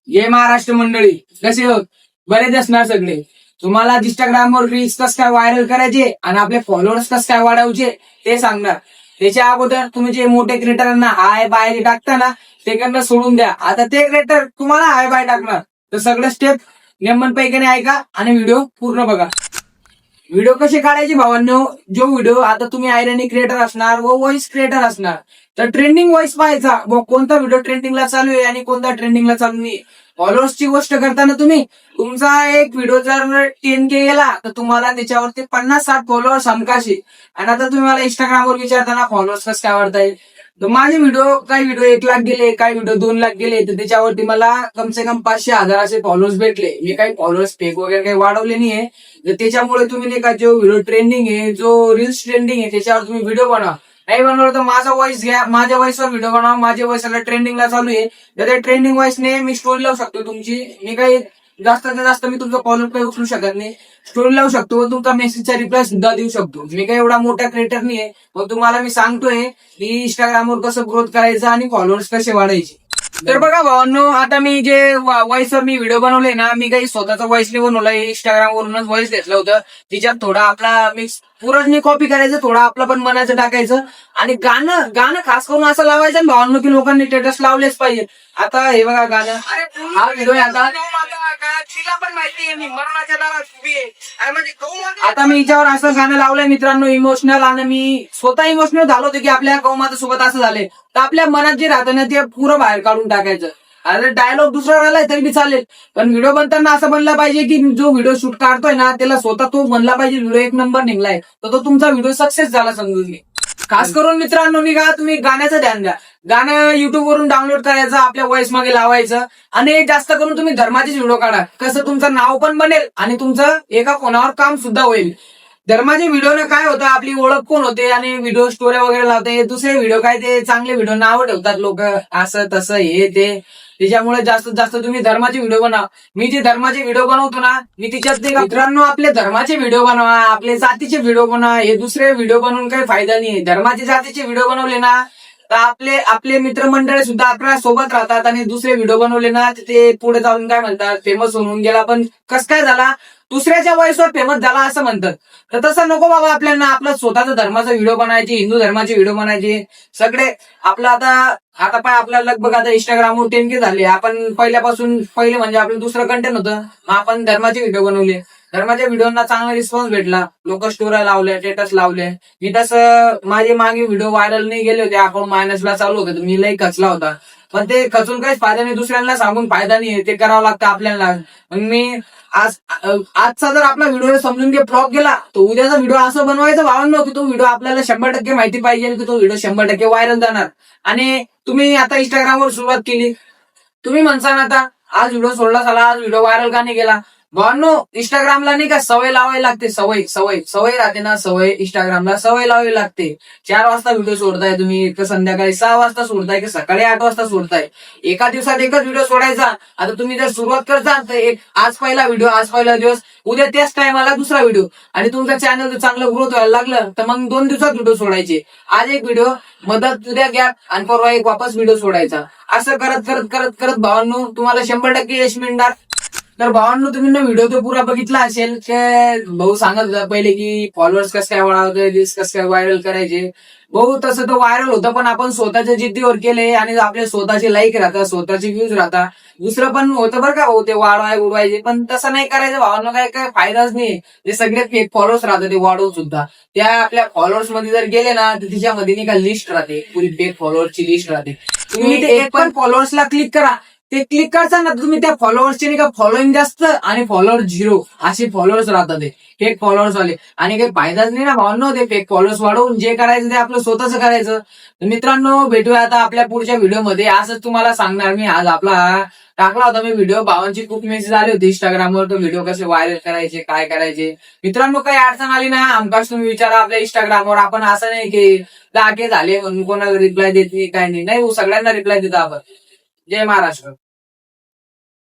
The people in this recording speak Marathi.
जय महाराष्ट्र मंडळी, कसे होत? बरेच असणार सगळे. तुम्हाला इंस्टाग्रामवर रील्स कस काय व्हायरल करायचे आणि आपले फॉलोअर्स कस काय वाढवायचे ते सांगणार. त्याच्या अगोदर तुम्ही जे मोठे क्रिएटरांना हाय बाय टाकता ना, ते करणं सोडून द्या. आता ते क्रिएटर तुम्हाला हाय बाय टाकणार, तर सगळं स्टेप नेमनपैकीने ऐका आणि व्हिडिओ पूर्ण बघा. व्हिडिओ कसे काढायचे भावांनो? जो व्हिडिओ आता तुम्ही आयरनी क्रिएटर असणार व व्हॉइस क्रिएटर असणार, तर ट्रेंडिंग व्हॉइस पाहायचा. व कोणता व्हिडिओ ट्रेंडिंगला चालू आहे आणि कोणता ट्रेंडिंगला चालू नाही. फॉलोअर्सची गोष्ट करताना तुम्ही तुमचा एक व्हिडिओ जर 10K गेला तर तुम्हाला त्याच्यावरती 50-60 फॉलोअर्स हमकाशी. आणि आता तुम्ही मला इंस्टाग्रामवर विचारताना फॉलोअर्स कसं काय वाढताय, तर माझे काही व्हिडिओ 1 लाख गेले, काही व्हिडिओ 2 लाख गेले, तर त्याच्यावरती मला कम से कम 500-1000 असे फॉलोअर्स भेटले. मी काही फॉलोअर्स फेक वगैरे काही वाढवले नाहीये. तर त्याच्यामुळे तुम्ही नाही का, जो व्हिडिओ ट्रेंडिंग आहे, जो रील्स ट्रेंडिंग आहे, त्याच्यावर तुम्ही व्हिडिओ बनवा. नाही बनवलं तर माझा व्हॉइस घ्या, माझ्या व्हॉइसवर व्हिडिओ बनवा. माझ्या व्हॉइसला ट्रेंडिंगला चालू आहे, तर त्या ट्रेंडिंग व्हॉइसने मी स्टोरी लावू शकतो तुमची. मी काही जास्त मी तुमचा फॉलोअर काही उचलू शकत नाही. स्टोरी लावू शकतो, तुमचा मेसेजचा रिप्लाय सुद्धा देऊ शकतो. मी काही एवढा मोठा क्रिएटर नाहीये, मग तुम्हाला मी सांगतोय की इंस्टाग्रामवर कसं ग्रोथ करायचं आणि फॉलोअर्स कसे वाढायचे. तर बघा भावांनो, आता मी जे व्हॉइसवर मी व्हिडिओ बनवले ना, मी काही स्वतःचा व्हॉइस नाही बनवलाय. इंस्टाग्राम वरूनच व्हॉइस घेतलं होतं. तिच्यात थोडा आपला मिक्स पुरच नाही कॉपी करायचं, थोडा आपला पण मनाचं टाकायचं. आणि गाणं खास करून असं लावायचं भावांनो की लोकांनी स्टेटस लावलेच पाहिजे. आता हे बघा गाणं, हा व्हिडिओ आहे. आता मी हिच्यावर असं गाणं लावलंय मित्रांनो, इमोशनल. आणि मी स्वतः इमोशनल झालो होतो की आपल्या कौमाता सोबत असं झालंय, तर आपल्या मनात जे राहतं ना ते पुरं बाहेर काढून टाकायचं. अरे डायलॉग दुसरा राहिलाय तरी बी चालेल, पण व्हिडिओ बनताना असं बनला पाहिजे की जो व्हिडिओ शूट काढतोय ना त्याला स्वतः तो बनला पाहिजे व्हिडिओ 1 नंबर निघलाय, तर तो तुमचा व्हिडिओ सक्सेस झाला समजून घे. खास करून मित्रांनो मी का, तुम्ही गाण्याचं ध्यान द्या. गाणं युट्यूब वरून डाउनलोड करायचं, आपल्या व्हॉइस मागे लावायचं. आणि जास्त करून तुम्ही धर्माचेच व्हिडिओ काढा, कसं तुमचं नाव पण बनेल आणि तुमचं एका कोणावर काम सुद्धा होईल. धर्माचे व्हिडिओनं काय होतं, आपली ओळख कोण होते आणि व्हिडिओ स्टोरी वगैरे लावते. दुसरे व्हिडिओ काय ते चांगले व्हिडिओ नाव ठेवतात लोक, असं तसं हे ते. त्याच्यामुळे जास्तीत जास्त तुम्ही धर्माचे व्हिडिओ बनवा. मी जे धर्माचे व्हिडिओ बनवतो ना, मी तिच्यात ते मित्रांनो आपले धर्माचे व्हिडिओ बनवा, आपले जातीचे व्हिडिओ बनवा. हे दुसरे व्हिडिओ बनवून काही फायदा नाही. धर्माचे जातीचे व्हिडिओ बनवले ना, तर आपले मित्रमंडळी सुद्धा आपल्या सोबत राहतात. आणि दुसरे व्हिडिओ बनवले ना, ते पुढे जाऊन काय म्हणतात, फेमस होऊन गेला. पण कस काय झाला, दुसऱ्याच्या व्हॉइसवर फेमस झाला असं म्हणतात. तर तसं नको बाबा. आपल्याला आपलं स्वतःचा धर्माचा व्हिडिओ बनायचे, हिंदू धर्माचे व्हिडिओ बनायचे सगळे. आपलं आता पाय आपल्याला लगभग आता इंस्टाग्रामवर 10K झाले. आपण पहिले म्हणजे आपलं दुसरं कंटेंट होतं, आपण धर्माचे व्हिडिओ बनवले. धर्माच्या व्हिडिओना चांगला रिस्पॉन्स भेटला, लोक स्टोऱ्या लावल्या, स्टेटस लावले. मी तसं माझे मागे व्हिडिओ व्हायरल नाही गेले होते, अकाउंट मायनसला चालू होते, मी लई खचला होता. पण ते खचून काहीच फायदा नाही, दुसऱ्यांना सांगून फायदा नाही, ते करावं लागतं आपल्याला. मग मी आजचा जर आपला व्हिडिओ समजून घे फ्लॉप गेला, तर उद्याचा व्हिडिओ असं बनवायचा भावांनो की तो व्हिडिओ आपल्याला 100% माहिती पाहिजे की तो व्हिडिओ 100% व्हायरल जाणार. आणि तुम्ही आता इंस्टाग्रामवर सुरुवात केली, तुम्ही म्हणसान आता आज व्हिडिओ सोडला, चला आज व्हिडिओ व्हायरल का नाही गेला. भावांनो, इंस्टाग्रामला नाही का सवय लावावी लागते. सवय राहते ना, सवय. इंस्टाग्रामला सवय लावावी लागते. 4 वाजता व्हिडिओ सोडताय तुम्ही, तर संध्याकाळी 6 वाजता सोडताय की सकाळी 8 वाजता सोडताय. एका दिवसात एकच व्हिडिओ सोडायचा. आता तुम्ही जर सुरुवात करता तर आज पहिला व्हिडिओ, आज पहिला दिवस, उद्या त्याच टायमाला दुसरा व्हिडिओ. आणि तुमचं चॅनल जर चांगलं ग्रोथ व्हायला लागलं तर मग 2 दिवसात व्हिडिओ सोडायचे. आज एक व्हिडिओ, मदत उद्या गॅप, आणि परवा एक वापस व्हिडिओ सोडायचा. असं करत भावांनो तुम्हाला 100% यश मिळणार. तर भावांनो, तुम्ही ना व्हिडिओ तो पुरा बघितला असेल की भाऊ सांगत होता पहिले की फॉलोअर्स कसं काय वाढवायचे, रील्स कसं काय व्हायरल करायचे. भाऊ तसं तो व्हायरल होतं, पण आपण स्वतःच्या जिद्दीवर केले आणि आपले स्वतःचे लाईक राहतात, स्वतःचे व्ह्यूज राहतात. दुसरं पण होतं बरं का भाऊ, ते उडवायचे, पण तसं नाही करायचं भावांनो. काय फायदाच नाही. ते सगळे फेक फॉलोअर्स राहतात, ते वाढवून सुद्धा. त्या आपल्या फॉलोअर्स मध्ये जर गेले ना, तर तिच्यामध्ये नाही का लिस्ट राहते, पुरी फेक फॉलोअर्सची लिस्ट राहते. तुम्ही ते एक पण फॉलोअर्सला क्लिक करा, ते क्लिक करता ना तुम्ही त्या फॉलोअर्सचे नाही का फॉलोईंग जास्त आणि फॉलोअर 0 असे फॉलोअर्स राहतात, ते फेक फॉलोअर्स वाले. आणि काही फायदाच नाही ना भावांनो ते फेक फॉलोअर्स वाढवून. जे करायचं ते आपलं स्वतःच करायचं. तर मित्रांनो, भेटूया आता आपल्या पुढच्या व्हिडिओमध्ये. असंच तुम्हाला सांगणार मी. आज आपला टाकला होता मी व्हिडिओ, भावांची खूप मेसेज आले होते इंस्टाग्रामवर, तो व्हिडिओ कसे व्हायरल करायचे, काय करायचे. मित्रांनो, काही अडचण आली ना आमकाच तुम्ही विचारा आपल्या इंस्टाग्रामवर. आपण असं नाही की 10K झाले म्हणून कोणाला रिप्लाय देत नाही, काय नाही. सगळ्यांना रिप्लाय देतो आपण. जय महाराष्ट्र.